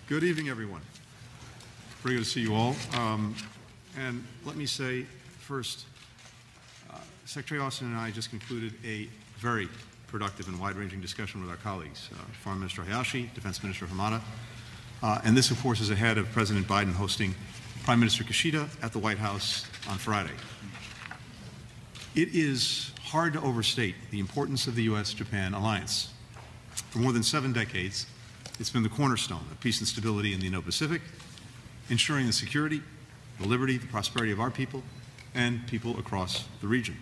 Good evening, everyone. Very good to see you all. And let me say first, Secretary Austin and I just concluded a very productive and wide-ranging discussion with our colleagues, Foreign Minister Hayashi, Defense Minister Hamada, and this, of course, is ahead of President Biden hosting Prime Minister Kishida at the White House on Friday. It is hard to overstate the importance of the U.S.-Japan alliance. For more than 7 decades, it's been the cornerstone of peace and stability in the Indo-Pacific, ensuring the security, the liberty, the prosperity of our people and people across the region.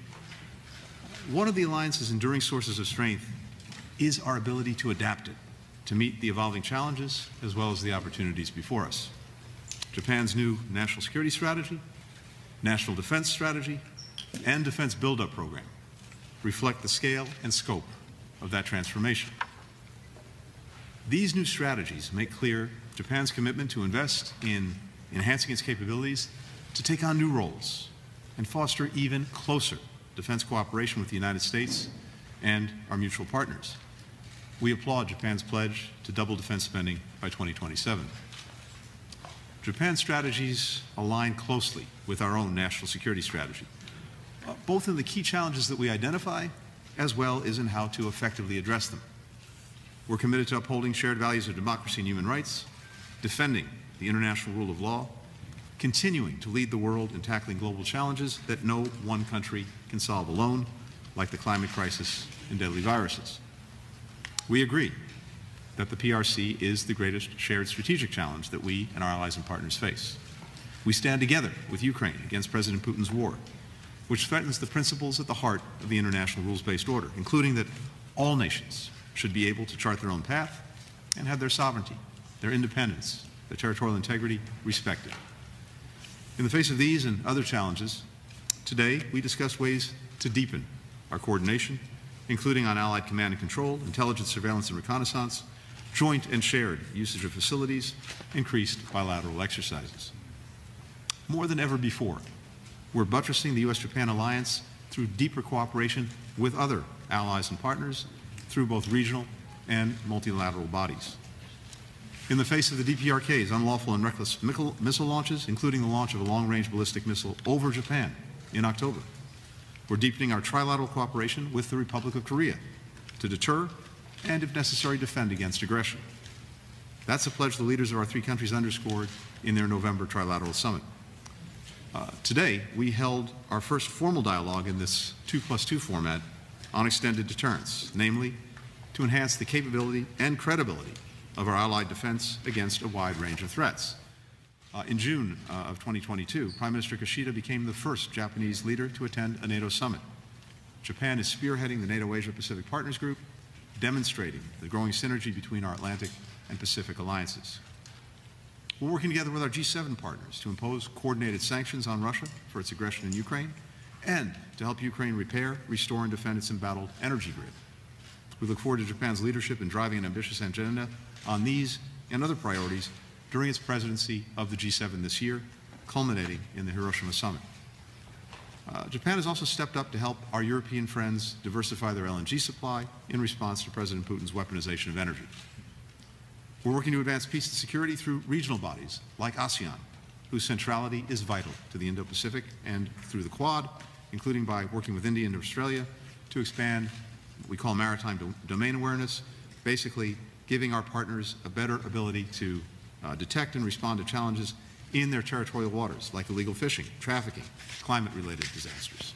One of the alliance's enduring sources of strength is our ability to adapt it, to meet the evolving challenges as well as the opportunities before us. Japan's new national security strategy, national defense strategy, and defense buildup program reflect the scale and scope of that transformation. These new strategies make clear Japan's commitment to invest in enhancing its capabilities to take on new roles and foster even closer defense cooperation with the United States and our mutual partners. We applaud Japan's pledge to double defense spending by 2027. Japan's strategies align closely with our own national security strategy, both in the key challenges that we identify as well as in how to effectively address them. We're committed to upholding shared values of democracy and human rights, defending the international rule of law, continuing to lead the world in tackling global challenges that no one country can solve alone, like the climate crisis and deadly viruses. We agree that the PRC is the greatest shared strategic challenge that we and our allies and partners face. We stand together with Ukraine against President Putin's war, which threatens the principles at the heart of the international rules-based order, including that all nations should be able to chart their own path and have their sovereignty, their independence, their territorial integrity respected. In the face of these and other challenges, today we discuss ways to deepen our coordination, including on allied command and control, intelligence, surveillance, and reconnaissance, joint and shared usage of facilities, increased bilateral exercises. More than ever before, we're buttressing the U.S.-Japan alliance through deeper cooperation with other allies and partners through both regional and multilateral bodies. In the face of the DPRK's unlawful and reckless missile launches, including the launch of a long-range ballistic missile over Japan in October, we're deepening our trilateral cooperation with the Republic of Korea to deter and, if necessary, defend against aggression. That's a pledge the leaders of our 3 countries underscored in their November trilateral summit. Today, we held our first formal dialogue in this 2+2 format on extended deterrence, namely to enhance the capability and credibility of our allied defense against a wide range of threats. In June of 2022, Prime Minister Kishida became the first Japanese leader to attend a NATO summit. Japan is spearheading the NATO Asia-Pacific Partners Group, demonstrating the growing synergy between our Atlantic and Pacific alliances. We're working together with our G7 partners to impose coordinated sanctions on Russia for its aggression in Ukraine and to help Ukraine repair, restore, and defend its embattled energy grid. We look forward to Japan's leadership in driving an ambitious agenda on these and other priorities during its presidency of the G7 this year, culminating in the Hiroshima summit. Japan has also stepped up to help our European friends diversify their LNG supply in response to President Putin's weaponization of energy. We're working to advance peace and security through regional bodies like ASEAN, whose centrality is vital to the Indo-Pacific, and through the Quad, including by working with India and Australia to expand what we call maritime domain awareness, basically giving our partners a better ability to detect and respond to challenges in their territorial waters, like illegal fishing, trafficking, climate-related disasters.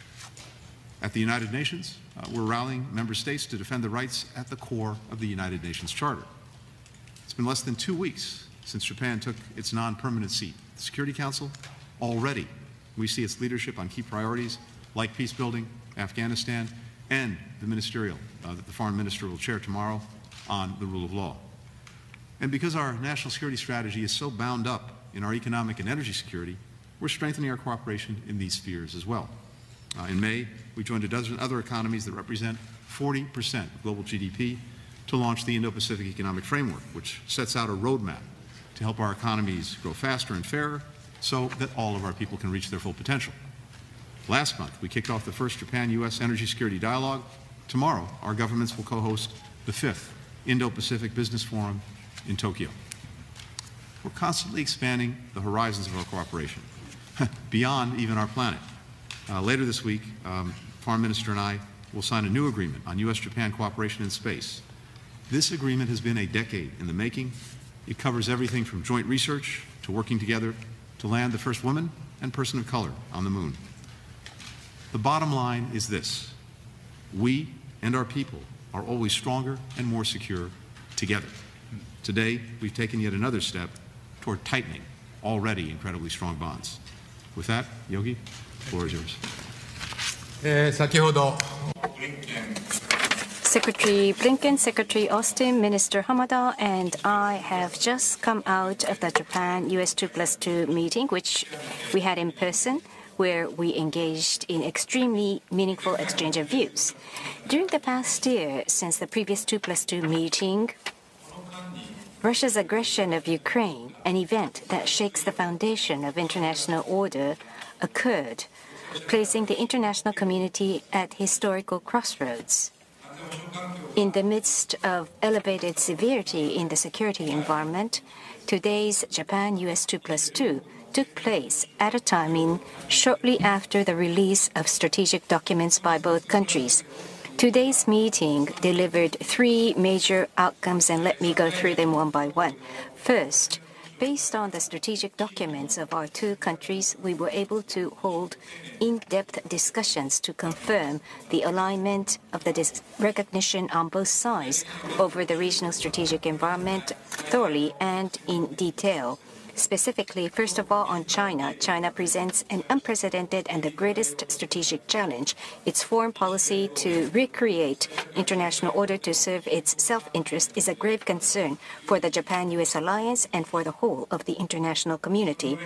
At the United Nations, we're rallying member states to defend the rights at the core of the United Nations Charter. It's been less than 2 weeks since Japan took its non-permanent seat at the Security Council. Already, we see its leadership on key priorities like peace building, Afghanistan, and the ministerial that the foreign minister will chair tomorrow on the rule of law. And because our national security strategy is so bound up in our economic and energy security, we're strengthening our cooperation in these spheres as well. In May, we joined a dozen other economies that represent 40% of global GDP to launch the Indo-Pacific Economic Framework, which sets out a roadmap to help our economies grow faster and fairer so that all of our people can reach their full potential. Last month, we kicked off the first Japan-U.S. Energy Security Dialogue. Tomorrow, our governments will co-host the 5th Indo-Pacific Business Forum in Tokyo. we're constantly expanding the horizons of our cooperation, beyond even our planet. Later this week, Foreign Minister and I will sign a new agreement on U.S.-Japan cooperation in space. This agreement has been a decade in the making. It covers everything from joint research to working together to land the first woman and person of color on the moon. The bottom line is this: we and our people are always stronger and more secure together. Today, we've taken yet another step toward tightening already incredibly strong bonds. With that, Yogi, the floor is yours. Secretary Blinken, Secretary Austin, Minister Hamada, and I have just come out of the Japan-US 2+2 meeting, which we had in person, where we engaged in extremely meaningful exchange of views. During the past year, since the previous 2+2 meeting, Russia's aggression of Ukraine, an event that shakes the foundation of international order, occurred, placing the international community at historical crossroads. In the midst of elevated severity in the security environment, today's Japan-US 2+2 took place at a timing shortly after the release of strategic documents by both countries. Today's meeting delivered three major outcomes, and let me go through them one by one. First, based on the strategic documents of our two countries, we were able to hold in-depth discussions to confirm the alignment of the recognition on both sides over the regional strategic environment thoroughly and in detail. Specifically, first of all, on China. China presents an unprecedented and the greatest strategic challenge. Its foreign policy to recreate international order to serve its self-interest is a grave concern for the Japan-US alliance and for the whole of the international community.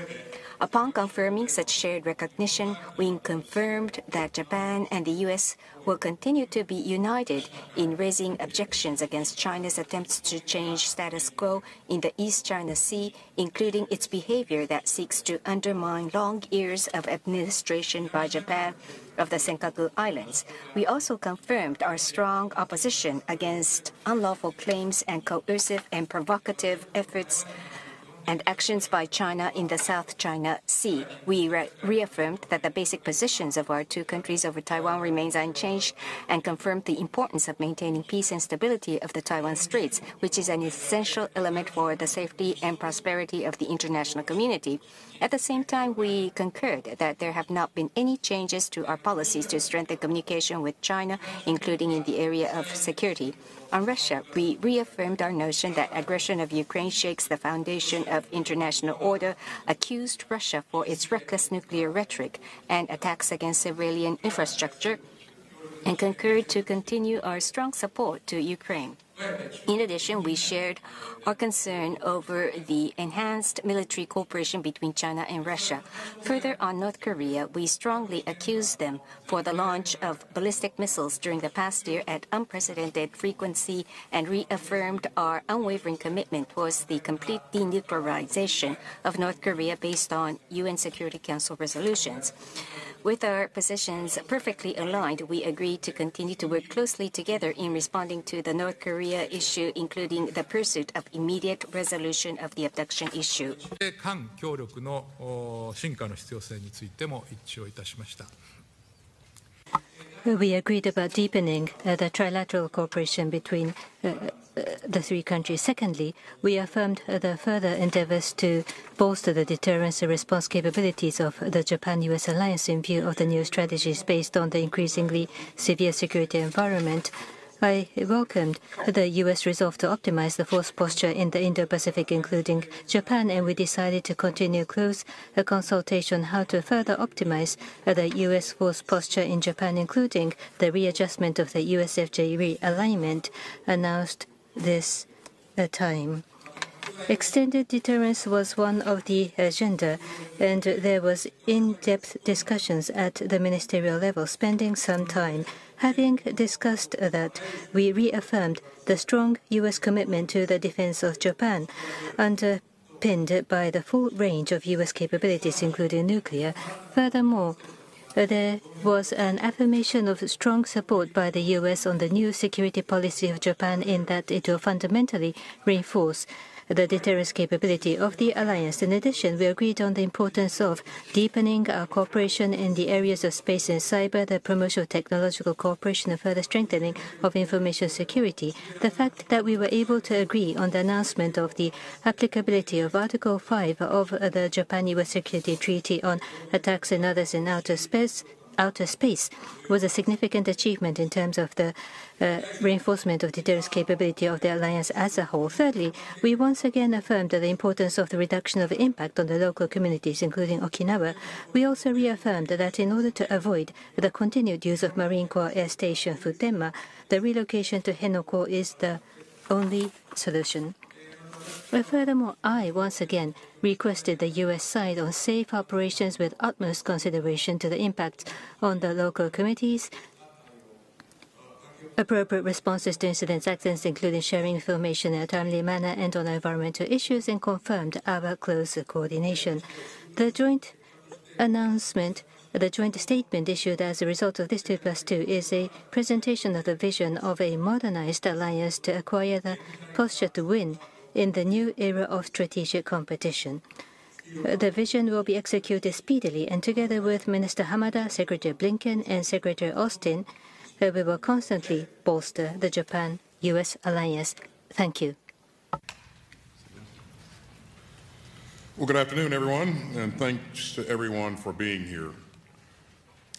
Upon confirming such shared recognition, we confirmed that Japan and the U.S. will continue to be united in raising objections against China's attempts to change status quo in the East China Sea, including its behavior that seeks to undermine long years of administration by Japan of the Senkaku Islands. We also confirmed our strong opposition against unlawful claims and coercive and provocative efforts and actions by China in the South China Sea. We reaffirmed that the basic positions of our two countries over Taiwan remains unchanged and confirmed the importance of maintaining peace and stability of the Taiwan Straits, which is an essential element for the safety and prosperity of the international community. At the same time, we concurred that there have not been any changes to our policies to strengthen communication with China, including in the area of security. On Russia, we reaffirmed our notion that aggression of Ukraine shakes the foundation of international order, accused Russia for its reckless nuclear rhetoric and attacks against civilian infrastructure, and concurred to continue our strong support to Ukraine. In addition, we shared our concern over the enhanced military cooperation between China and Russia. Further, on North Korea, we strongly accused them for the launch of ballistic missiles during the past year at unprecedented frequency and reaffirmed our unwavering commitment towards the complete denuclearization of North Korea based on UN Security Council resolutions. With our positions perfectly aligned, we agreed to continue to work closely together in responding to the North Korea issue, including the pursuit of immediate resolution of the abduction issue. 韓協力の深化の必要性についても一致をいたしました。 We agreed about deepening the trilateral cooperation between the three countries. Secondly, we affirmed the further endeavors to bolster the deterrence and response capabilities of the Japan-US alliance in view of the new strategies based on the increasingly severe security environment. I welcomed the U.S. resolve to optimize the force posture in the Indo-Pacific, including Japan, and we decided to continue close consultation how to further optimize the U.S. force posture in Japan, including the readjustment of the USFJ realignment announced this time. Extended deterrence was one of the agenda, and there was in-depth discussions at the ministerial level, spending some time. Having discussed that, we reaffirmed the strong U.S. commitment to the defense of Japan, underpinned by the full range of U.S. capabilities, including nuclear. Furthermore, there was an affirmation of strong support by the U.S. on the new security policy of Japan in that it will fundamentally reinforce the deterrence capability of the alliance. In addition, we agreed on the importance of deepening our cooperation in the areas of space and cyber, the promotion of technological cooperation, and further strengthening of information security. The fact that we were able to agree on the announcement of the applicability of Article 5 of the Japan-U.S. Security Treaty on attacks and others in outer space was a significant achievement in terms of the reinforcement of deterrence capability of the alliance as a whole. Thirdly, we once again affirmed the importance of the reduction of impact on the local communities, including Okinawa. We also reaffirmed that in order to avoid the continued use of Marine Corps Air Station Futenma, the relocation to Henoko is the only solution. Furthermore, I once again requested the U.S. side on safe operations with utmost consideration to the impact on the local committees, appropriate responses to incidents, accidents, including sharing information in a timely manner, and on environmental issues, and confirmed our close coordination. The joint statement issued as a result of this 2+2 is a presentation of the vision of a modernized alliance to acquire the posture to win in the new era of strategic competition. The vision will be executed speedily, and together with Minister Hamada, Secretary Blinken, and Secretary Austin, we will constantly bolster the Japan-U.S. alliance. Thank you. Well, good afternoon, everyone, and thanks to everyone for being here.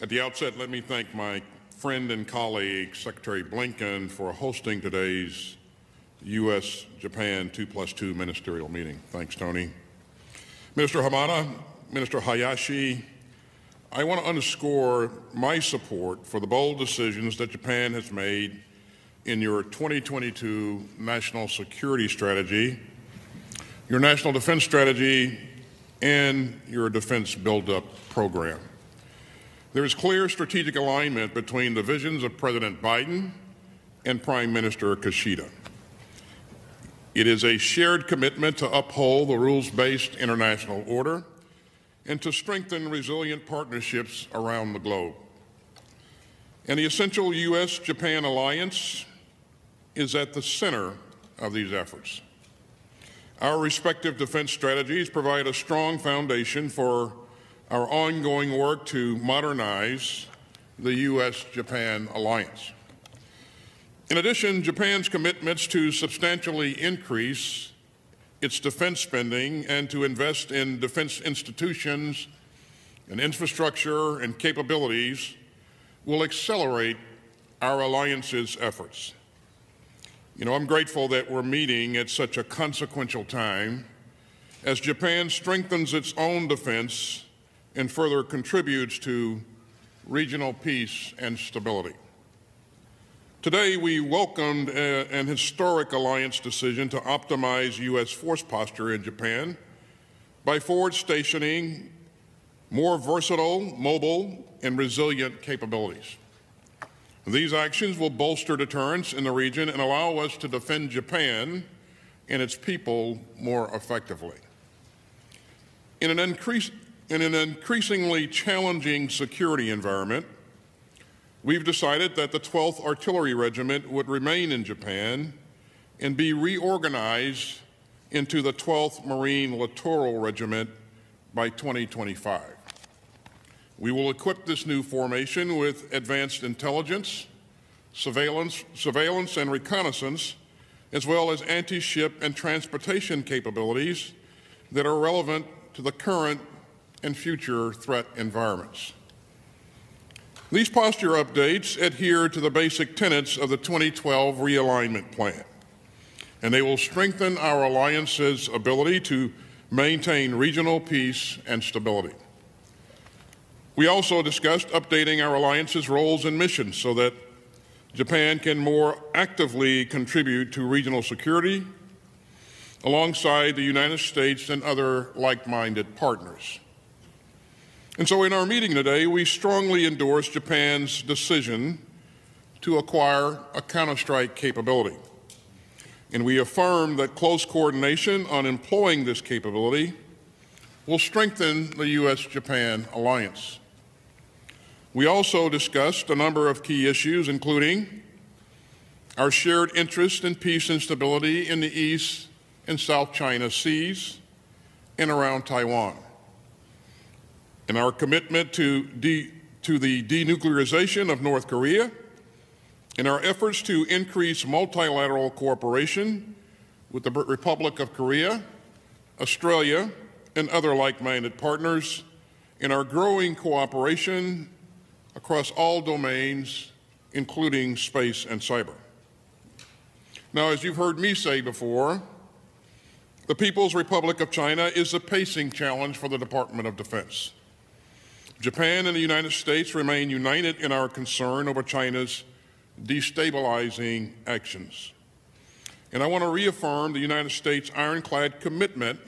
At the outset, let me thank my friend and colleague, Secretary Blinken, for hosting today's U.S.-Japan 2+2 ministerial meeting. Thanks, Tony. Minister Hamada, Minister Hayashi, I want to underscore my support for the bold decisions that Japan has made in your 2022 National Security Strategy, your National Defense Strategy, and your Defense Buildup Program. There is clear strategic alignment between the visions of President Biden and Prime Minister Kishida. It is a shared commitment to uphold the rules-based international order and to strengthen resilient partnerships around the globe. And the essential U.S.-Japan alliance is at the center of these efforts. Our respective defense strategies provide a strong foundation for our ongoing work to modernize the U.S.-Japan alliance. In addition, Japan's commitments to substantially increase its defense spending and to invest in defense institutions and infrastructure and capabilities will accelerate our alliance's efforts. I'm grateful that we're meeting at such a consequential time as Japan strengthens its own defense and further contributes to regional peace and stability. Today, we welcomed an historic alliance decision to optimize U.S. force posture in Japan by forward stationing more versatile, mobile, and resilient capabilities. These actions will bolster deterrence in the region and allow us to defend Japan and its people more effectively. In an increasingly challenging security environment, we've decided that the 12th Artillery Regiment would remain in Japan and be reorganized into the 12th Marine Littoral Regiment by 2025. We will equip this new formation with advanced intelligence, surveillance and reconnaissance, as well as anti-ship and transportation capabilities that are relevant to the current and future threat environments. These posture updates adhere to the basic tenets of the 2012 realignment plan, and they will strengthen our alliance's ability to maintain regional peace and stability. We also discussed updating our alliance's roles and missions so that Japan can more actively contribute to regional security alongside the United States and other like-minded partners. And so in our meeting today, we strongly endorse Japan's decision to acquire a counterstrike capability. And we affirm that close coordination on employing this capability will strengthen the U.S.-Japan alliance. We also discussed a number of key issues, including our shared interest in peace and stability in the East and South China Seas and around Taiwan, and our commitment to the denuclearization of North Korea, and our efforts to increase multilateral cooperation with the Republic of Korea, Australia, and other like-minded partners, in our growing cooperation across all domains, including space and cyber. Now, as you've heard me say before, the People's Republic of China is a pacing challenge for the Department of Defense. Japan and the United States remain united in our concern over China's destabilizing actions. And I want to reaffirm the United States' ironclad commitment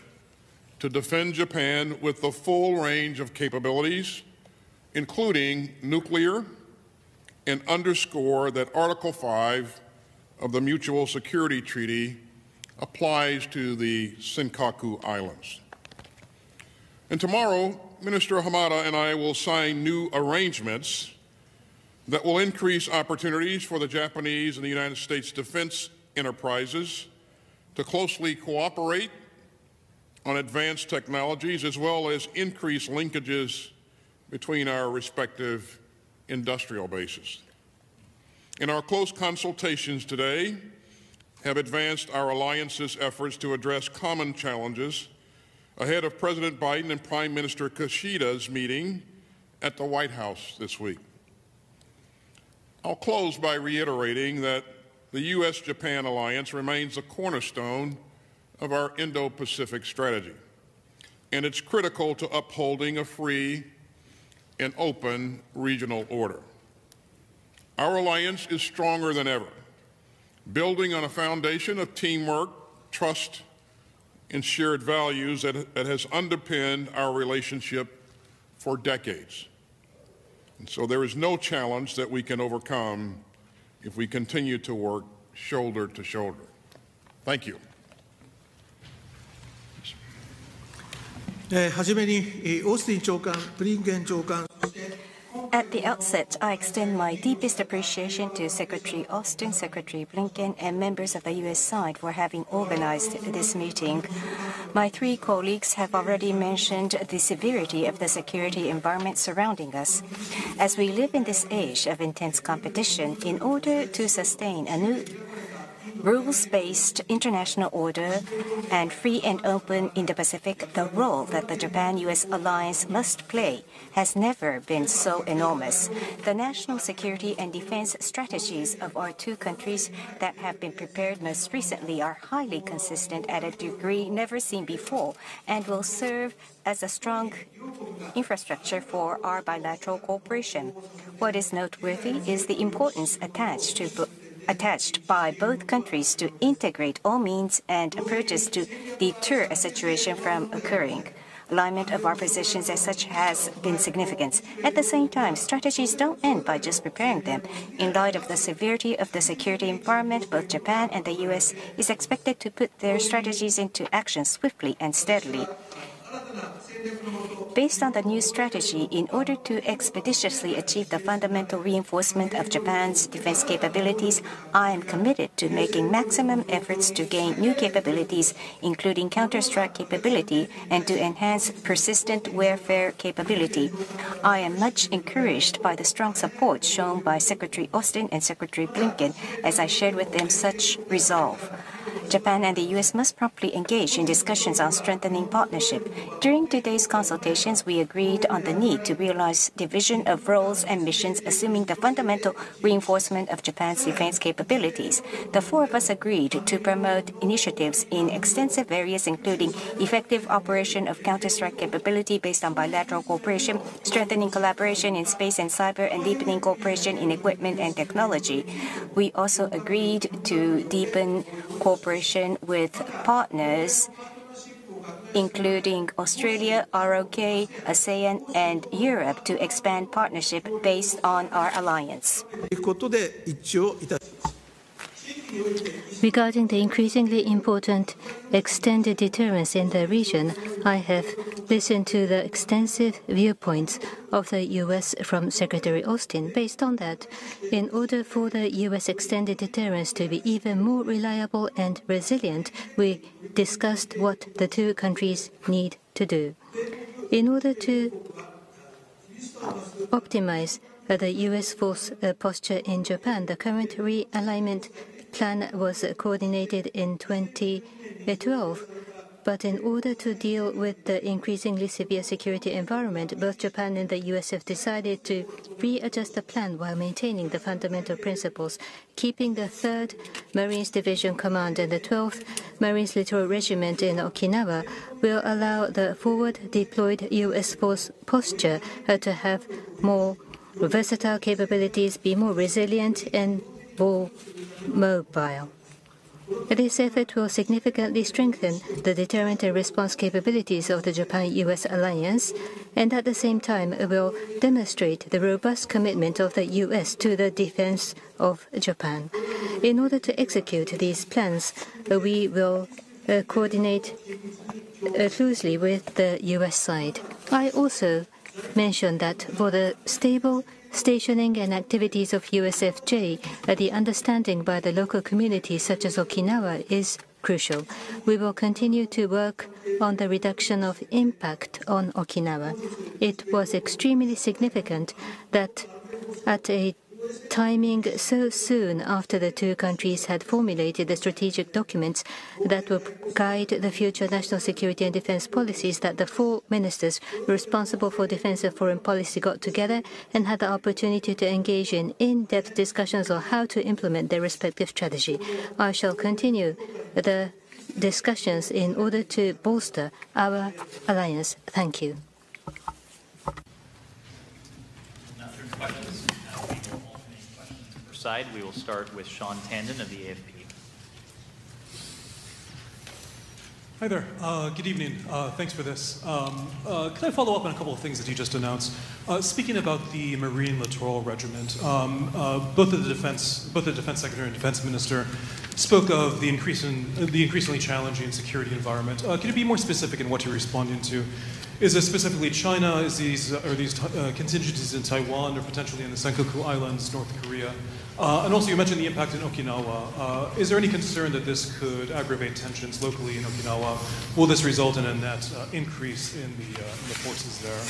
to defend Japan with the full range of capabilities, including nuclear, and underscore that Article 5 of the Mutual Security Treaty applies to the Senkaku Islands. And tomorrow, Minister Hamada and I will sign new arrangements that will increase opportunities for the Japanese and the United States defense enterprises to closely cooperate on advanced technologies, as well as increase linkages between our respective industrial bases. In our close consultations today, have advanced our alliance's efforts to address common challenges ahead of President Biden and Prime Minister Kishida's meeting at the White House this week. I'll close by reiterating that the U.S.-Japan alliance remains a cornerstone of our Indo-Pacific strategy, and it's critical to upholding a free and open regional order. Our alliance is stronger than ever, building on a foundation of teamwork, trust, and shared values that has underpinned our relationship for decades. And so there is no challenge that we can overcome if we continue to work shoulder to shoulder. Thank you. はじめにオースティン長官、ブリンケン長官、 At the outset, I extend my deepest appreciation to Secretary Austin, Secretary Blinken, and members of the U.S. side for having organized this meeting. My three colleagues have already mentioned the severity of the security environment surrounding us. As we live in this age of intense competition, in order to sustain a new rules-based international order and free and open Indo-Pacific, the role that the Japan-U.S. alliance must play has never been so enormous. The national security and defense strategies of our two countries that have been prepared most recently are highly consistent at a degree never seen before and will serve as a strong infrastructure for our bilateral cooperation. What is noteworthy is the importance attached by both countries to integrate all means and approaches to deter a situation from occurring. Alignment of our positions as such has been significant. At the same time, strategies don't end by just preparing them. In light of the severity of the security environment, both Japan and the U.S. is expected to put their strategies into action swiftly and steadily. Based on the new strategy, in order to expeditiously achieve the fundamental reinforcement of Japan's defense capabilities, I am committed to making maximum efforts to gain new capabilities, including counter-strike capability, and to enhance persistent warfare capability. I am much encouraged by the strong support shown by Secretary Austin and Secretary Blinken as I shared with them such resolve. Japan and the U.S. must promptly engage in discussions on strengthening partnership. During today's consultations, we agreed on the need to realize division of roles and missions, assuming the fundamental reinforcement of Japan's defense capabilities. The four of us agreed to promote initiatives in extensive areas, including effective operation of counter-strike capability based on bilateral cooperation, strengthening collaboration in space and cyber, and deepening cooperation in equipment and technology. We also agreed to deepen cooperation with partners, including Australia, ROK, ASEAN, and Europe, to expand partnership based on our alliance. Regarding the increasingly important extended deterrence in the region, I have listened to the extensive viewpoints of the U.S. from Secretary Austin. Based on that, in order for the U.S. extended deterrence to be even more reliable and resilient, we discussed what the two countries need to do. In order to optimize the U.S. force posture in Japan, the current realignment plan was coordinated in 2012. But in order to deal with the increasingly severe security environment, both Japan and the U.S. have decided to readjust the plan while maintaining the fundamental principles. Keeping the 3rd Marines Division Command and the 12th Marines Littoral Regiment in Okinawa will allow the forward deployed U.S. force posture to have more versatile capabilities, be more resilient, and more mobile. This effort will significantly strengthen the deterrent and response capabilities of the Japan-U.S. alliance, and at the same time will demonstrate the robust commitment of the U.S. to the defense of Japan. In order to execute these plans, we will coordinate closely with the U.S. side. I also mentioned that for the stable stationing and activities of USFJ, the understanding by the local communities such as Okinawa is crucial. We will continue to work on the reduction of impact on Okinawa. It was extremely significant that at a timing so soon after the two countries had formulated the strategic documents that will guide the future national security and defense policies, that the 4 ministers responsible for defense and foreign policy got together and had the opportunity to engage in in-depth discussions on how to implement their respective strategy. I shall continue the discussions in order to bolster our alliance. Thank you. Side. We will start with Sean Tandon of the AFP. Hi there. Good evening. Thanks for this. Can I follow up on a couple of things that you just announced? Speaking about the Marine Littoral Regiment, both the Defense Secretary and Defense Minister spoke of the increasingly challenging security environment. Can you be more specific in what you're responding to? Is it specifically China? Are these contingencies in Taiwan or potentially in the Senkaku Islands, North Korea? And also, you mentioned the impact in Okinawa. Is there any concern that this could aggravate tensions locally in Okinawa? Will this result in a net increase in the forces there?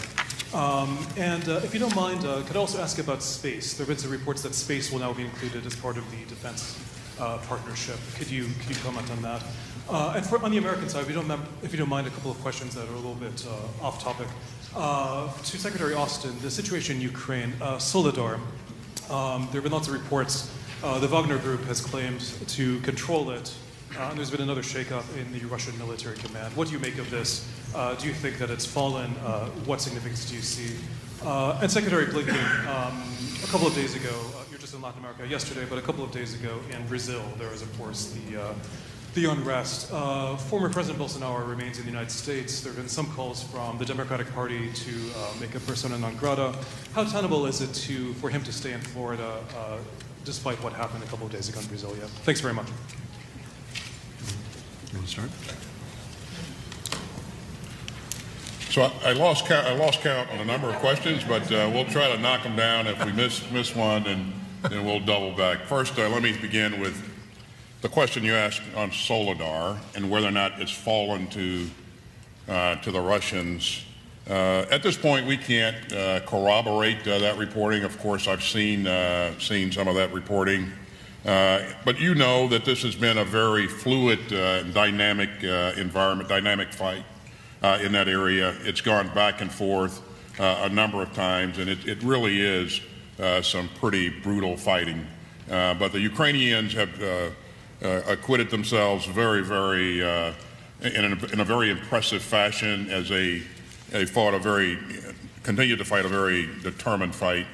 And if you don't mind, could I also ask about space? There have been some reports that space will now be included as part of the defense partnership. Could you comment on that? And on the American side, if you don't mind, a couple of questions that are a little bit off topic. To Secretary Austin, the situation in Ukraine, Solidar, there have been lots of reports. The Wagner Group has claimed to control it, and there's been another shakeup in the Russian military command. What do you make of this? Do you think that it's fallen? What significance do you see? And Secretary Blinken, a couple of days ago, you're just in Latin America yesterday, but a couple of days ago in Brazil, there was, of course, the unrest. Former President Bolsonaro remains in the United States. There have been some calls from the Democratic Party to make a persona non grata. How tenable is it for him to stay in Florida despite what happened a couple of days ago in Brasilia? Thanks very much. You want to start? So I lost count on a number of questions, but we'll try to knock them down. If we miss one, then we'll double back. First, let me begin with the question you asked on Solidar and whether or not it's fallen to the Russians. At this point, we can't corroborate that reporting. Of course, I've seen some of that reporting. But you know that this has been a very fluid, dynamic environment, dynamic fight in that area. It's gone back and forth a number of times, and it really is some pretty brutal fighting. But the Ukrainians have acquitted themselves very, very in a very impressive fashion as they continued to fight a very determined fight.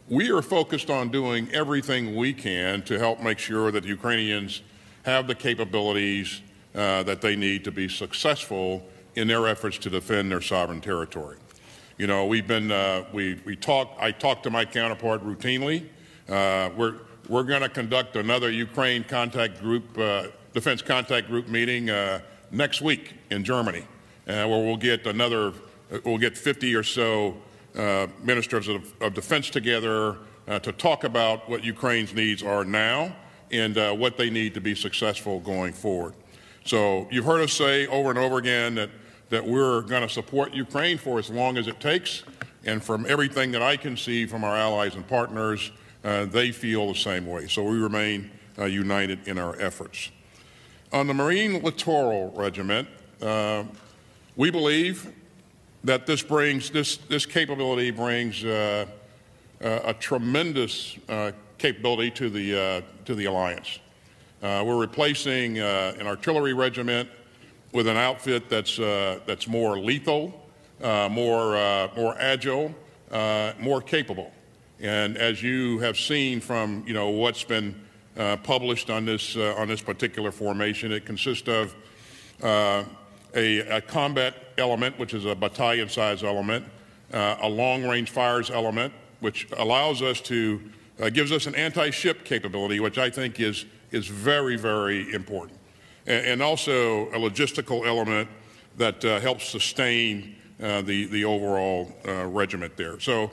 We are focused on doing everything we can to help make sure that the Ukrainians have the capabilities that they need to be successful in their efforts to defend their sovereign territory. You know, I talk to my counterpart routinely. we're going to conduct another Ukraine contact group, defense contact group meeting next week in Germany, where we'll get 50 or so ministers of defense together to talk about what Ukraine's needs are now and what they need to be successful going forward. So you've heard us say over and over again that we're going to support Ukraine for as long as it takes, and from everything that I can see from our allies and partners, they feel the same way. So we remain united in our efforts. On the Marine Littoral Regiment, we believe that this capability brings a tremendous capability to the alliance. We're replacing an artillery regiment with an outfit that's more lethal, more agile, more capable. And as you have seen from what's been published on this particular formation, it consists of a combat element, which is a battalion-size element, a long-range fires element, which allows us to gives us an anti-ship capability, which I think is very, very important, and also a logistical element that helps sustain the overall regiment there. So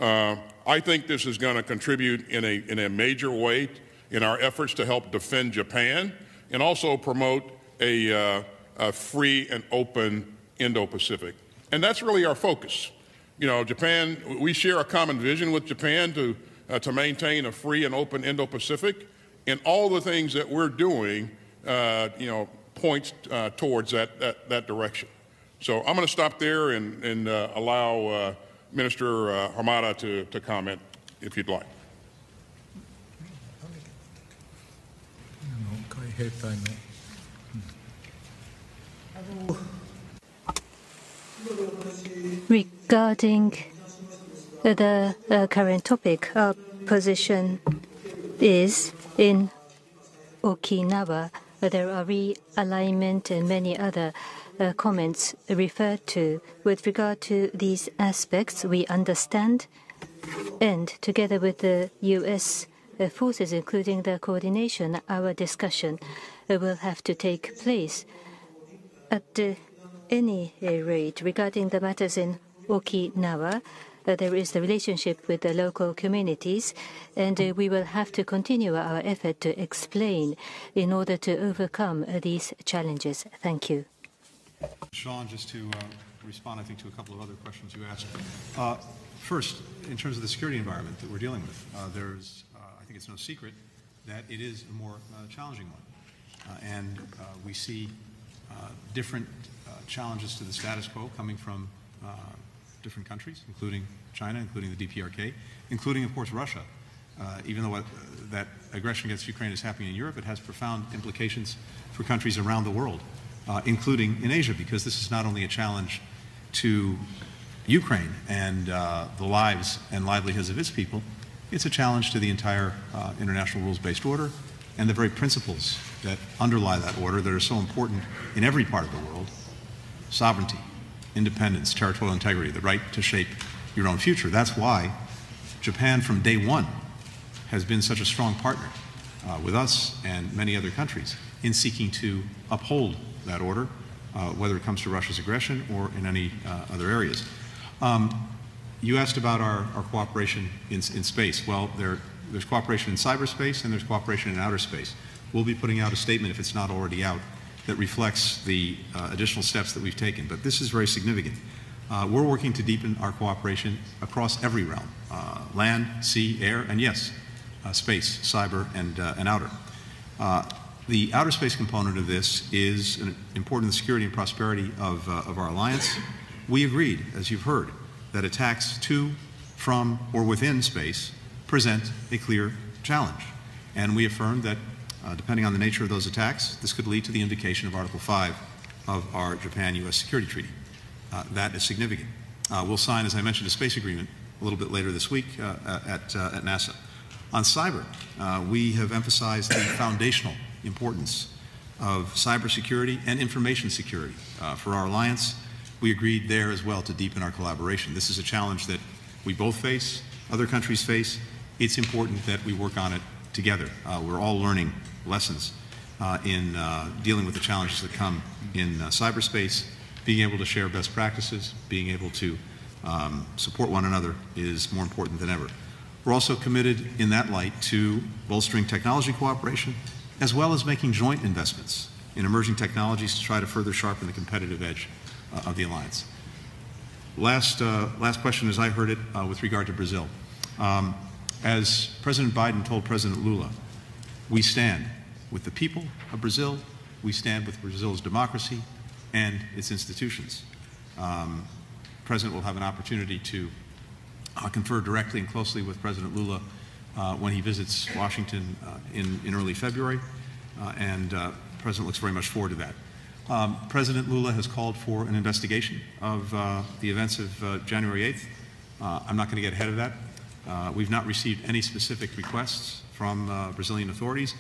I think this is going to contribute in a major way in our efforts to help defend Japan and also promote a free and open Indo-Pacific. And that's really our focus. Japan, we share a common vision with Japan to maintain a free and open Indo-Pacific, and all the things that we're doing, points towards that direction. So I'm going to stop there and allow Minister Hamada to comment, if you'd like. Regarding the current topic, our position is in Okinawa. There are realignment and many other comments referred to. With regard to these aspects, we understand, and together with the U.S. forces, including the coordination, our discussion will have to take place. At any rate, regarding the matters in Okinawa, there is the relationship with the local communities, and we will have to continue our effort to explain in order to overcome these challenges. Thank you. Sean, just to respond, I think, to a couple of other questions you asked. First, in terms of the security environment that we're dealing with, I think it's no secret that it is a more challenging one. And we see different challenges to the status quo coming from different countries, including China, including the DPRK, including, of course, Russia. Even though that aggression against Ukraine is happening in Europe, it has profound implications for countries around the world, including in Asia, because this is not only a challenge to Ukraine and the lives and livelihoods of its people, it's a challenge to the entire international rules-based order and the very principles that underlie that order that are so important in every part of the world: sovereignty, independence, territorial integrity, the right to shape your own future. That's why Japan from day one has been such a strong partner with us and many other countries in seeking to uphold that order, whether it comes to Russia's aggression or in any other areas. You asked about our cooperation in space. Well, there's cooperation in cyberspace and there's cooperation in outer space. We'll be putting out a statement, if it's not already out, that reflects the additional steps that we've taken. But this is very significant. We're working to deepen our cooperation across every realm: land, sea, air, and yes, space, cyber, and outer. The outer space component of this is important in the security and prosperity of our alliance. We agreed, as you've heard, that attacks to, from, or within space present a clear challenge. And we affirmed that, depending on the nature of those attacks, this could lead to the invocation of Article 5 of our Japan-U.S. Security Treaty. That is significant. We'll sign, as I mentioned, a space agreement a little bit later this week at NASA. On cyber, we have emphasized the foundational importance of cybersecurity and information security for our alliance. We agreed there as well to deepen our collaboration. This is a challenge that we both face, other countries face. It's important that we work on it together. We're all learning lessons in dealing with the challenges that come in cyberspace. Being able to share best practices, being able to support one another is more important than ever. We're also committed in that light to bolstering technology cooperation, as well as making joint investments in emerging technologies to try to further sharpen the competitive edge of the alliance. Last question, as I heard it, with regard to Brazil. As President Biden told President Lula, we stand with the people of Brazil, we stand with Brazil's democracy and its institutions. The President will have an opportunity to confer directly and closely with President Lula when he visits Washington in early February, and the President looks very much forward to that. President Lula has called for an investigation of the events of January 8th. I'm not going to get ahead of that. We've not received any specific requests from Brazilian authorities.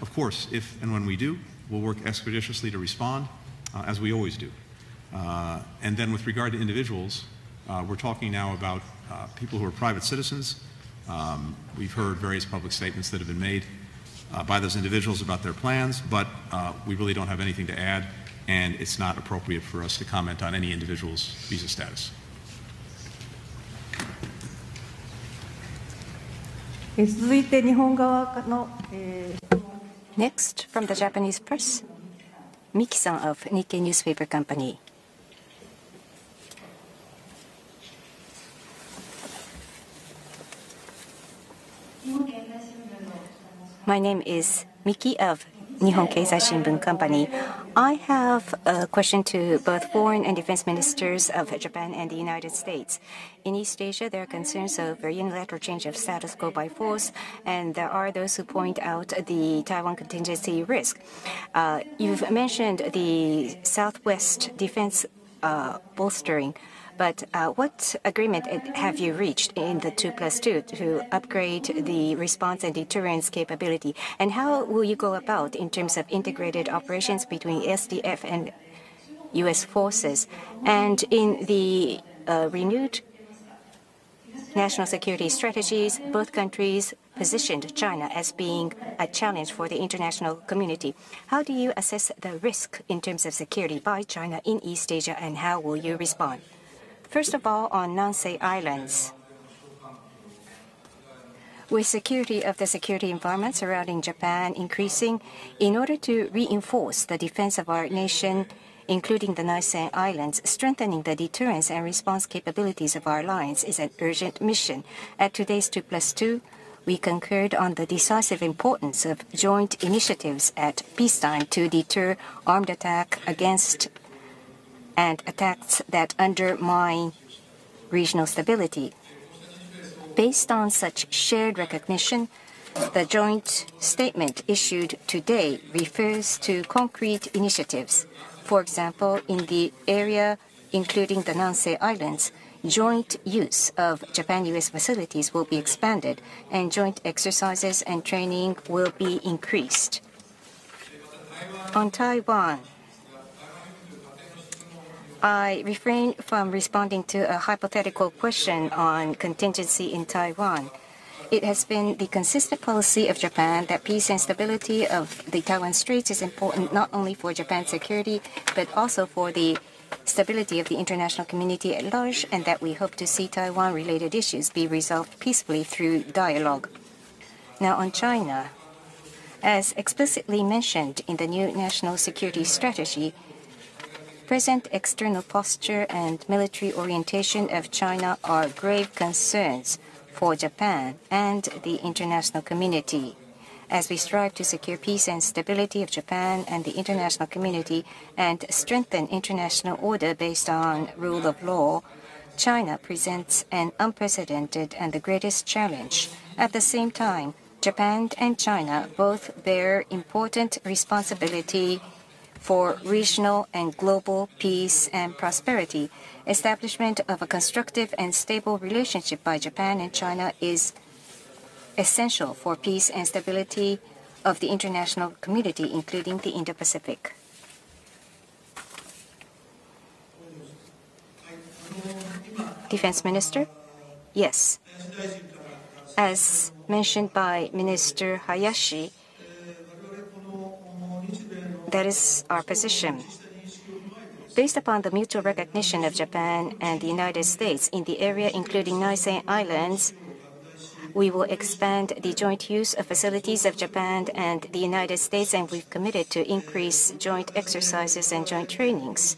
Of course, if and when we do, we'll work expeditiously to respond, as we always do. And then with regard to individuals, we're talking now about people who are private citizens. We've heard various public statements that have been made by those individuals about their plans, but we really don't have anything to add, and it's not appropriate for us to comment on any individual's visa status. Next, from the Japanese press, Miki-san of Nikkei Newspaper Company. My name is Miki of Nihon Keizai Shimbun Company. I have a question to both foreign and defense ministers of Japan and the United States. In East Asia, there are concerns over unilateral change of status quo by force, and there are those who point out the Taiwan contingency risk. You've mentioned the Southwest defense bolstering, but what agreement have you reached in the 2+2 to upgrade the response and deterrence capability? And how will you go about in terms of integrated operations between SDF and U.S. forces? And in the renewed national security strategies, both countries positioned China as being a challenge for the international community. How do you assess the risk in terms of security by China in East Asia, and how will you respond? First of all, on Nansei Islands. With security of the security environment surrounding Japan increasing, in order to reinforce the defense of our nation, including the Nansei Islands, strengthening the deterrence and response capabilities of our alliance is an urgent mission. At today's 2+2, we concurred on the decisive importance of joint initiatives at peacetime to deter armed attack against and attacks that undermine regional stability. Based on such shared recognition, the joint statement issued today refers to concrete initiatives. For example, in the area including the Nansei Islands, joint use of Japan-US facilities will be expanded, and joint exercises and training will be increased. On Taiwan, I refrain from responding to a hypothetical question on contingency in Taiwan. It has been the consistent policy of Japan that peace and stability of the Taiwan Straits is important not only for Japan's security, but also for the stability of the international community at large, and that we hope to see Taiwan-related issues be resolved peacefully through dialogue. Now on China, as explicitly mentioned in the new national security strategy, present external posture and military orientation of China are grave concerns for Japan and the international community. As we strive to secure peace and stability of Japan and the international community and strengthen international order based on rule of law, China presents an unprecedented and the greatest challenge. At the same time, Japan and China both bear important responsibility for regional and global peace and prosperity. Establishment of a constructive and stable relationship by Japan and China is essential for peace and stability of the international community, including the Indo-Pacific. Defense Minister? Yes. As mentioned by Minister Hayashi, that is our position. Based upon the mutual recognition of Japan and the United States in the area including Nisei Islands, we will expand the joint use of facilities of Japan and the United States, and we've committed to increase joint exercises and joint trainings.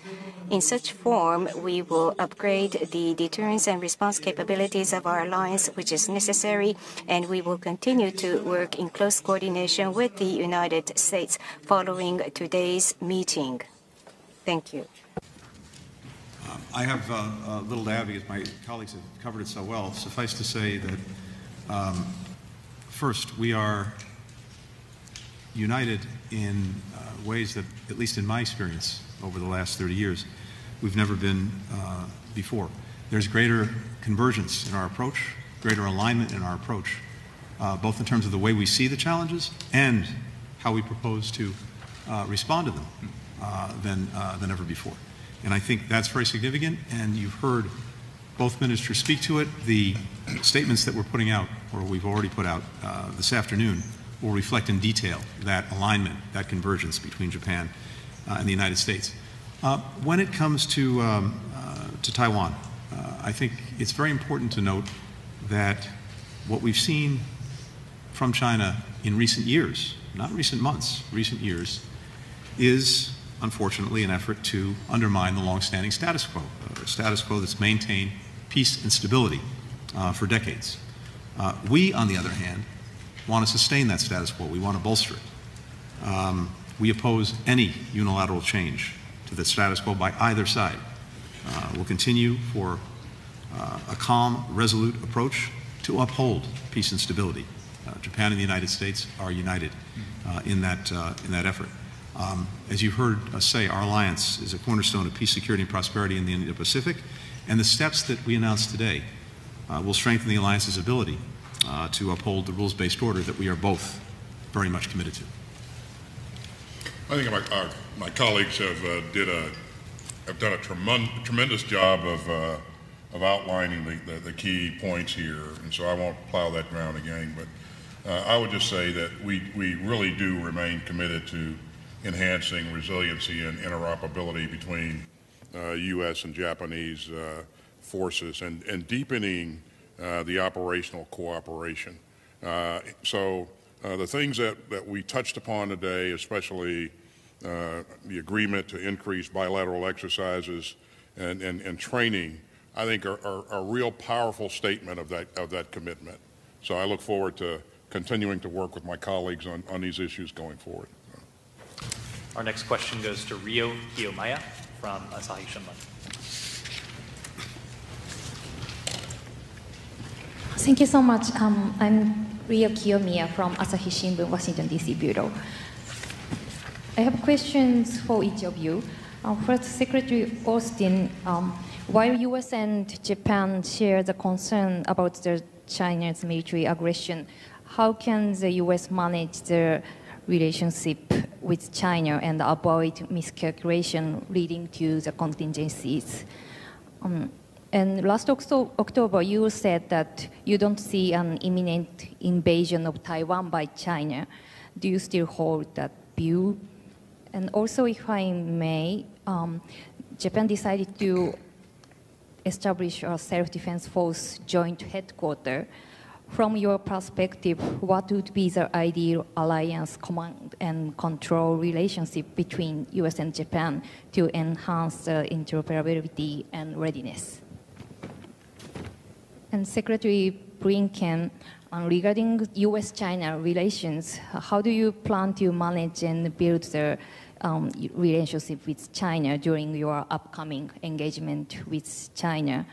In such form, we will upgrade the deterrence and response capabilities of our alliance, which is necessary, and we will continue to work in close coordination with the United States following today's meeting. Thank you. I have little to add because my colleagues have covered it so well. Suffice to say that first, we are united in ways that, at least in my experience over the last 30 years, we've never been before. There's greater convergence in our approach, greater alignment in our approach, both in terms of the way we see the challenges and how we propose to respond to them than ever before. And I think that's very significant, and you've heard both ministers speak to it. The statements that we're putting out, or we've already put out this afternoon, will reflect in detail that alignment, that convergence between Japan and the United States. When it comes to Taiwan, I think it's very important to note that what we've seen from China in recent years, not recent months, recent years, is unfortunately an effort to undermine the long-standing status quo, a status quo that's maintained peace and stability for decades. We, on the other hand, want to sustain that status quo. We want to bolster it. We oppose any unilateral change to the status quo by either side. We'll continue for a calm, resolute approach to uphold peace and stability. Japan and the United States are united in that effort. As you've heard us say, our alliance is a cornerstone of peace, security, and prosperity in the Indo-Pacific, and the steps that we announced today will strengthen the alliance's ability to uphold the rules-based order that we are both very much committed to. I think my colleagues have done a tremendous job of outlining the key points here, and so I won't plow that ground again. But I would just say that we really do remain committed to enhancing resiliency and interoperability between U.S. and Japanese forces and deepening the operational cooperation. So the things that we touched upon today, especially the agreement to increase bilateral exercises and training, I think are a real powerful statement of that commitment. So I look forward to continuing to work with my colleagues on these issues going forward. Our next question goes to Ryo Kiyomaya from Asahi Shimbun. Thank you so much. I'm Ryo Kiyomiya from Asahi Shimbun, Washington, D.C. Bureau. I have questions for each of you. First, Secretary Austin, while U.S. and Japan share the concern about China's military aggression, how can the U.S. manage the relationship with China and avoid miscalculation leading to the contingencies? And last October, you said that you don't see an imminent invasion of Taiwan by China. Do you still hold that view? And also, if I may, Japan decided to establish a self-defense force joint headquarters. From your perspective, what would be the ideal alliance command and control relationship between U.S. and Japan to enhance the interoperability and readiness? And Secretary Blinken, regarding U.S.-China relations, how do you plan to manage and build the relationship with China during your upcoming engagement with China?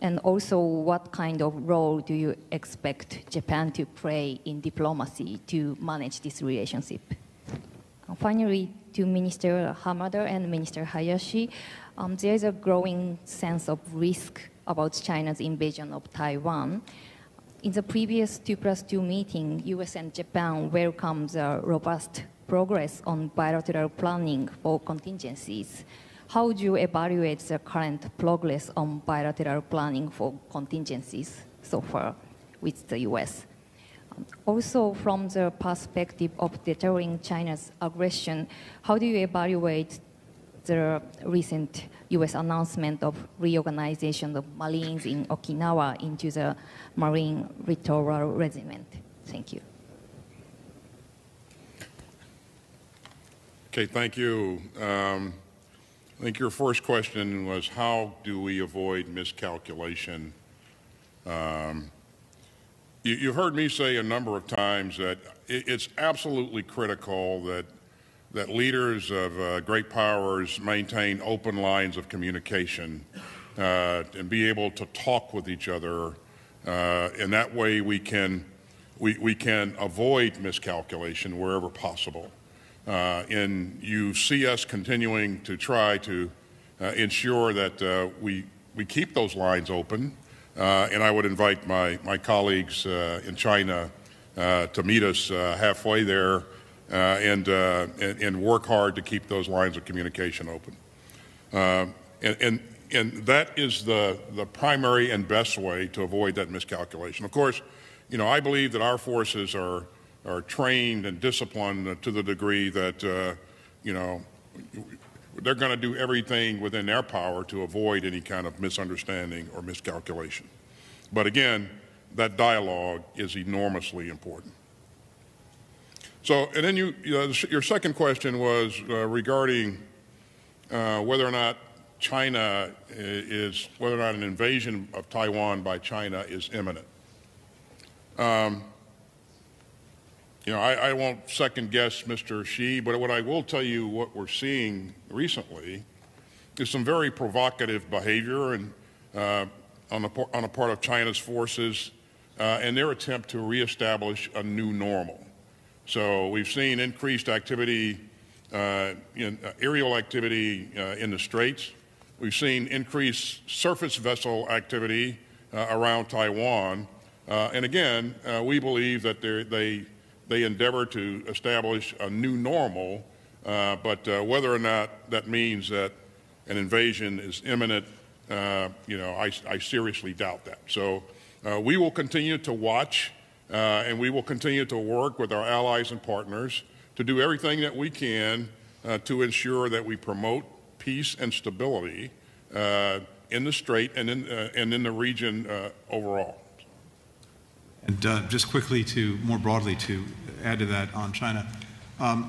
And also, what kind of role do you expect Japan to play in diplomacy to manage this relationship? Finally, to Minister Hamada and Minister Hayashi, there is a growing sense of risk about China's invasion of Taiwan. In the previous 2+2 meeting, US and Japan welcomed the robust progress on bilateral planning for contingencies. How do you evaluate the current progress on bilateral planning for contingencies so far with the US? Also, from the perspective of deterring China's aggression, how do you evaluate the recent U.S. announcement of reorganization of Marines in Okinawa into the Marine Littoral Regiment? Thank you. Okay, thank you. I think your first question was, how do we avoid miscalculation? You've heard me say a number of times that it's absolutely critical that leaders of great powers maintain open lines of communication and be able to talk with each other. And that way we can avoid miscalculation wherever possible. And you see us continuing to try to ensure that we keep those lines open. And I would invite my colleagues in China to meet us halfway there and work hard to keep those lines of communication open. And that is the primary and best way to avoid that miscalculation. Of course, you know, I believe that our forces are trained and disciplined to the degree that, you know, they're going to do everything within their power to avoid any kind of misunderstanding or miscalculation. But again, that dialogue is enormously important. So, and then your second question was regarding whether or not whether or not an invasion of Taiwan by China is imminent. You know, I won't second guess Mr. Xi, but what I will tell you, what we're seeing recently is some very provocative behavior and on the part of China's forces and their attempt to reestablish a new normal. So we've seen increased activity, aerial activity in the Straits. We've seen increased surface vessel activity around Taiwan. And again, we believe that they endeavor to establish a new normal, but whether or not that means that an invasion is imminent, you know, I seriously doubt that. So we will continue to watch and we will continue to work with our allies and partners to do everything that we can to ensure that we promote peace and stability in the Strait and in the region overall. And just quickly more broadly to add to that on China,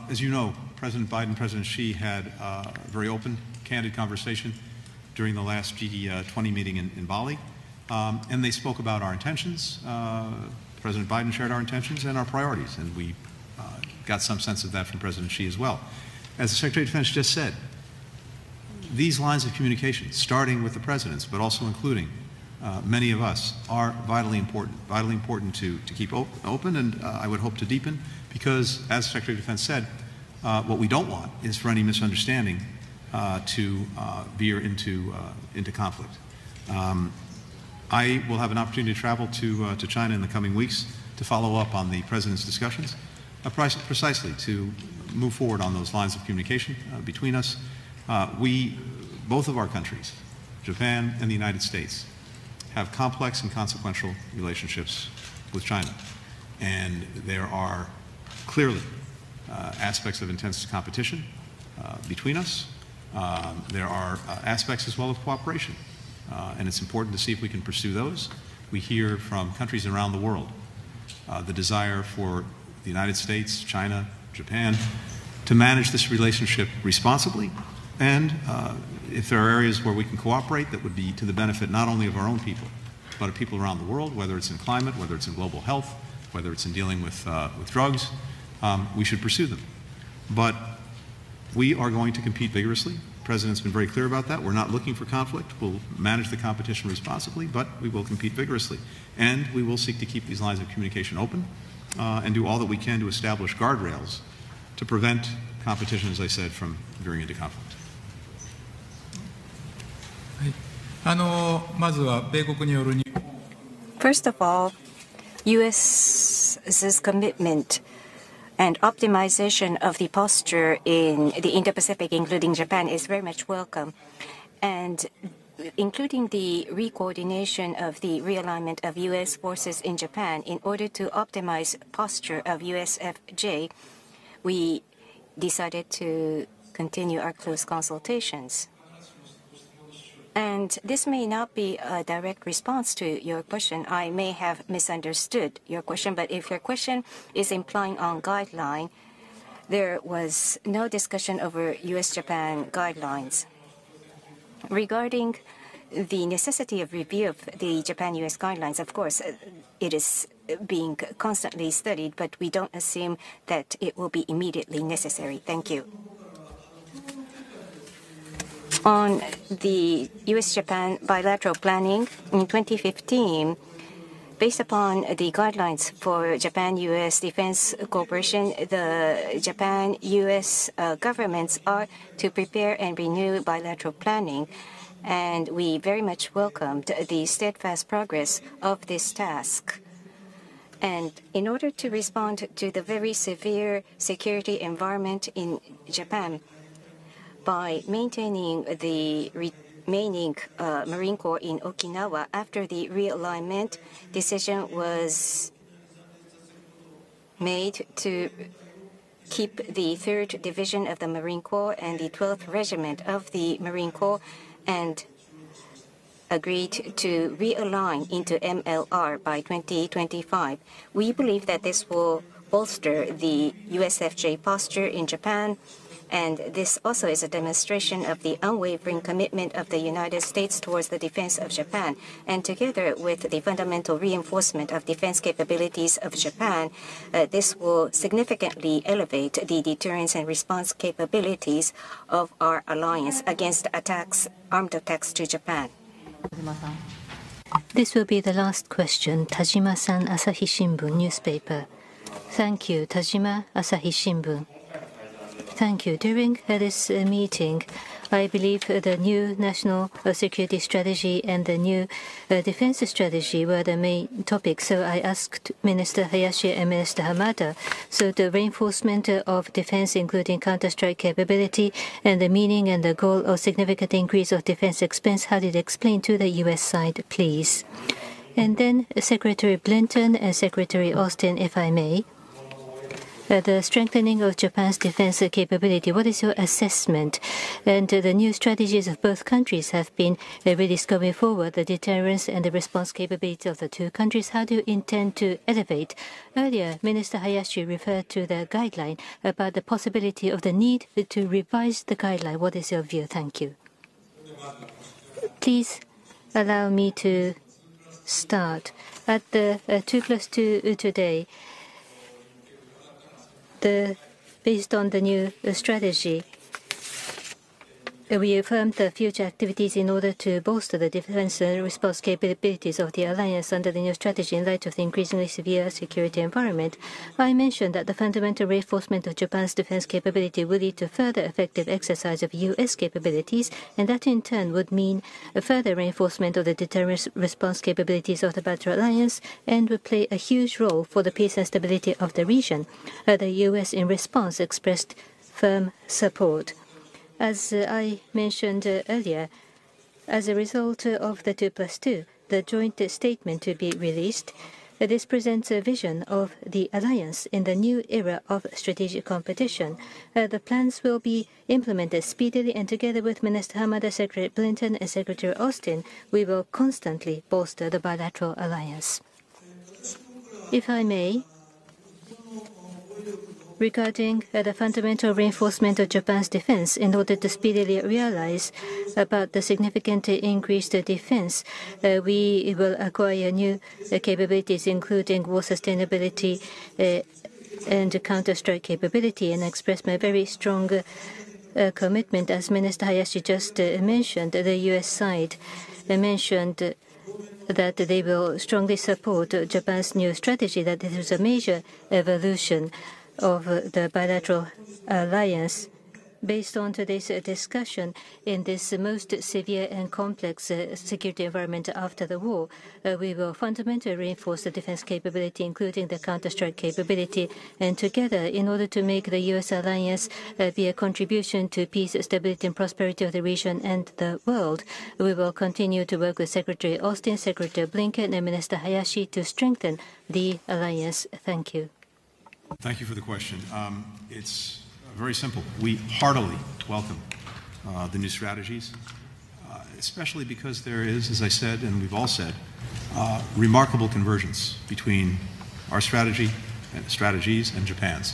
as you know, President Biden and President Xi had a very open, candid conversation during the last G20 meeting in Bali, and they spoke about our intentions. President Biden shared our intentions and our priorities, and we got some sense of that from President Xi as well. As the Secretary of Defense just said, these lines of communication, starting with the presidents, but also including many of us, are vitally important to keep open, and I would hope to deepen, because as the Secretary of Defense said, what we don't want is for any misunderstanding to veer into conflict. I will have an opportunity to travel to China in the coming weeks to follow up on the President's discussions, precisely to move forward on those lines of communication between us. Both of our countries, Japan and the United States, have complex and consequential relationships with China. And there are clearly aspects of intense competition between us. There are aspects as well of cooperation. And it's important to see if we can pursue those. We hear from countries around the world the desire for the United States, China, Japan to manage this relationship responsibly. And if there are areas where we can cooperate that would be to the benefit not only of our own people, but of people around the world, whether it's in climate, whether it's in global health, whether it's in dealing with drugs, we should pursue them. But we are going to compete vigorously. The President's been very clear about that. We're not looking for conflict. We'll manage the competition responsibly, but we will compete vigorously. And we will seek to keep these lines of communication open and do all that we can to establish guardrails to prevent competition, as I said, from veering into conflict. First of all, U.S.'s commitment and optimization of the posture in the Indo-Pacific, including Japan, is very much welcome. And including the recoordination of the realignment of U.S. forces in Japan in order to optimize posture of USFJ, we decided to continue our close consultations. And this may not be a direct response to your question. I may have misunderstood your question, but if your question is implying on guideline, there was no discussion over U.S.-Japan guidelines. Regarding the necessity of review of the Japan-U.S. guidelines, of course, it is being constantly studied, but we don't assume that it will be immediately necessary. Thank you. On the U.S.-Japan bilateral planning in 2015, based upon the guidelines for Japan-U.S. defense cooperation, the Japan-U.S. governments are to prepare and renew bilateral planning, and we very much welcomed the steadfast progress of this task. And in order to respond to the very severe security environment in Japan, by maintaining the remaining Marine Corps in Okinawa, after the realignment, decision was made to keep the 3rd Division of the Marine Corps and the 12th Regiment of the Marine Corps, and agreed to realign into MLR by 2025. We believe that this will bolster the USFJ posture in Japan, and this also is a demonstration of the unwavering commitment of the United States towards the defense of Japan. And together with the fundamental reinforcement of defense capabilities of Japan, this will significantly elevate the deterrence and response capabilities of our alliance against attacks, armed attacks to Japan. This will be the last question. Tajima-san, Asahi Shimbun newspaper. Thank you. Tajima, Asahi Shimbun. Thank you. During this meeting, I believe the new national security strategy and the new defense strategy were the main topics. So I asked Minister Hayashi and Minister Hamada. So the reinforcement of defense, including counter-strike capability, and the meaning and the goal of significant increase of defense expense, how did you explain to the U.S. side, please? And then Secretary Blinken and Secretary Austin, if I may. The strengthening of Japan's defense capability, what is your assessment? And the new strategies of both countries have been really going forward, the deterrence and the response capability of the two countries. How do you intend to elevate? Earlier, Minister Hayashi referred to the guideline about the possibility of the need to revise the guideline. What is your view? Thank you. Please allow me to start. At the 2+2 today, based on the new strategy, we affirmed the future activities in order to bolster the defense and response capabilities of the alliance under the new strategy in light of the increasingly severe security environment. I mentioned that the fundamental reinforcement of Japan's defense capability would lead to further effective exercise of U.S. capabilities, and that in turn would mean a further reinforcement of the deterrence response capabilities of the bilateral alliance and would play a huge role for the peace and stability of the region. The U.S. in response expressed firm support. As I mentioned earlier, as a result of the 2+2, the joint statement to be released, this presents a vision of the alliance in the new era of strategic competition. The plans will be implemented speedily, and together with Minister Hamada, Secretary Blinken, and Secretary Austin, we will constantly bolster the bilateral alliance. If I may, regarding the fundamental reinforcement of Japan's defense in order to speedily realize about the significant increased defense, we will acquire new capabilities, including war sustainability and counter-strike capability, and express my very strong commitment. As Minister Hayashi just mentioned, the U.S. side mentioned that they will strongly support Japan's new strategy, that this is a major evolution of the bilateral alliance Based on today's discussion, in this most severe and complex security environment after the war, we will fundamentally reinforce the defense capability, including the counter-strike capability, and together, in order to make the U.S. alliance be a contribution to peace, stability, and prosperity of the region and the world, we will continue to work with Secretary Austin, Secretary Blinken, and Minister Hayashi to strengthen the alliance. Thank you. Thank you for the question. It's very simple. We heartily welcome the new strategies, especially because there is, as I said, and we've all said, remarkable convergence between our strategies and Japan's.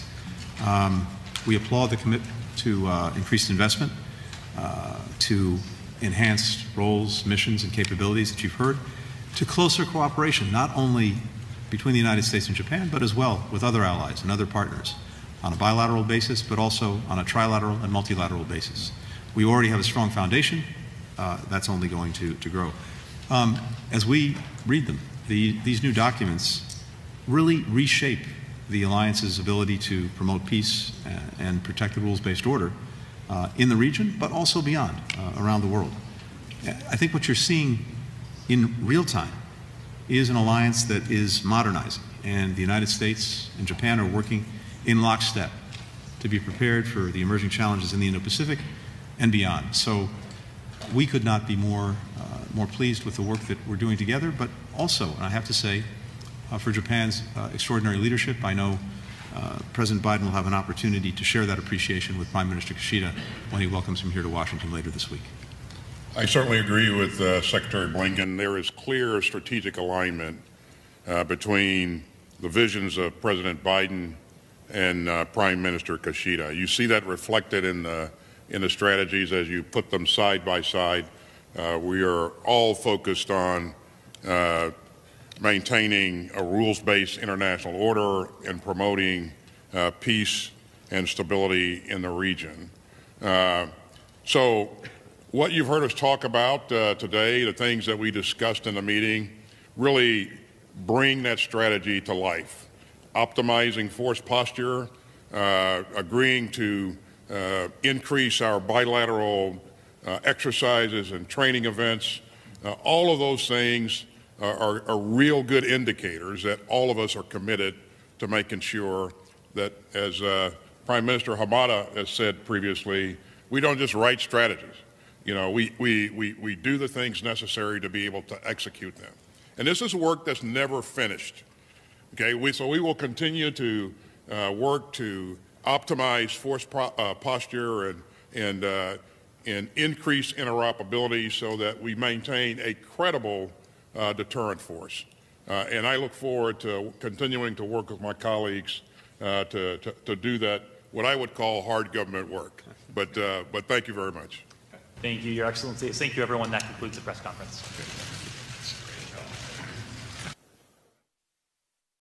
We applaud the commitment to increased investment, to enhanced roles, missions, and capabilities that you've heard, to closer cooperation, not only between the United States and Japan, but as well with other allies and other partners on a bilateral basis, but also on a trilateral and multilateral basis. We already have a strong foundation. That's only going to grow. As we read them, these new documents really reshape the alliance's ability to promote peace and protect the rules-based order in the region, but also beyond, around the world. I think what you're seeing in real time is an alliance that is modernizing, and the United States and Japan are working in lockstep to be prepared for the emerging challenges in the Indo-Pacific and beyond. So we could not be more pleased with the work that we're doing together, but also, and I have to say, for Japan's extraordinary leadership. I know President Biden will have an opportunity to share that appreciation with Prime Minister Kishida when he welcomes him here to Washington later this week. I certainly agree with Secretary Blinken. There is clear strategic alignment between the visions of President Biden and Prime Minister Kishida. You see that reflected in the strategies as you put them side by side. We are all focused on maintaining a rules-based international order and promoting peace and stability in the region. So what you've heard us talk about today, the things that we discussed in the meeting, really bring that strategy to life. Optimizing force posture, agreeing to increase our bilateral exercises and training events. All of those things are real good indicators that all of us are committed to making sure that, as Prime Minister Hamada has said previously, we don't just write strategies. You know, we do the things necessary to be able to execute them. And this is work that's never finished. Okay, so we will continue to work to optimize force posture and increase interoperability so that we maintain a credible deterrent force. And I look forward to continuing to work with my colleagues to do that, what I would call hard government work. But thank you very much. Thank you, Your Excellency. Thank you, everyone. That concludes the press conference.